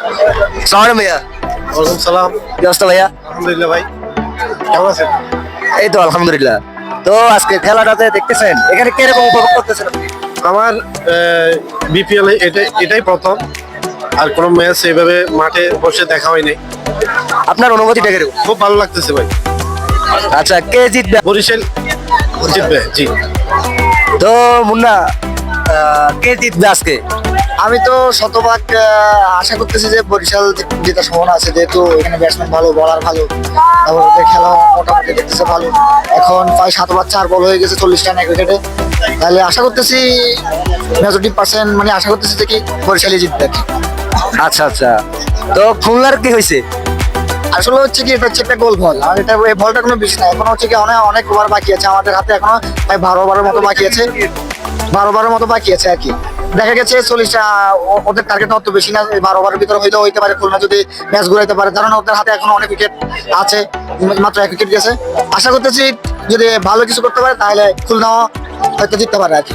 সালাম ভাইয়া। ওয়ালাইকুম সালাম। কি অবস্থা ভাইয়া? আলহামদুলিল্লাহ ভাই, কেমন আছেন? এই তো আলহামদুলিল্লাহ। তো আজকে খেলাটাতে দেখতেছেন, এখানে কিরকম উপভোগ করতেছেন আপনি? আমার বিপিএল এটাই প্রথম, আর কোনো ম্যাচ এইভাবে মাঠে বসে দেখা হয়নি। আপনার অনুভূতিটা কিরকম? খুব ভালো লাগতেছে ভাই। আচ্ছা, কে জিতবে? বরিশাল জিতবে, জি। তো মুন্না, কে জিতবে আজকে? আমি তো শতভাগ আশা করতেছি যে বরিশাল জেতার সম্ভাবনা আছে, যেহেতু এখানে ব্যাটসম্যান ভালো, বলার ভালো, তারপর ওদের খেলা মোটামুটি দেখতেছে ভালো। এখন প্রায় 7 ওভার 4 বল হয়ে গেছে 40 রান এক উইকেটে। তাহলে আশা করতেছি মেজরিটি পার্সেন্ট, মানে আশা করতেছি যে কি বরিশালই জিতবে আর কি। আচ্ছা আচ্ছা, তো খুলনার কি হয়েছে? আসলে হচ্ছে কি, এটা হচ্ছে একটা গোল বল, আর এটা এই বলটা কোনো বেশি না, এখন হচ্ছে কি অনেক অনেক ওভার বাকি আছে আমাদের হাতে, এখনো প্রায় 12 ওভারের মতো বাকি আছে, 12 ওভারের মতো বাকি আছে আর কি। দেখা গেছে 40টা, ওদের টার্গেট অত বেশি না, 12 ওভারের ভিতরে হইলেও হইতে পারে খুলনা যদি ম্যাচ ঘুরাইতে পারে, কারণ ওদের হাতে এখন অনেক উইকেট আছে, মাত্র 1 উইকেট গেছে। আশা করতেছি যদি ভালো কিছু করতে পারে তাহলে খুলনাও হয়তো জিততে পারে আর কি।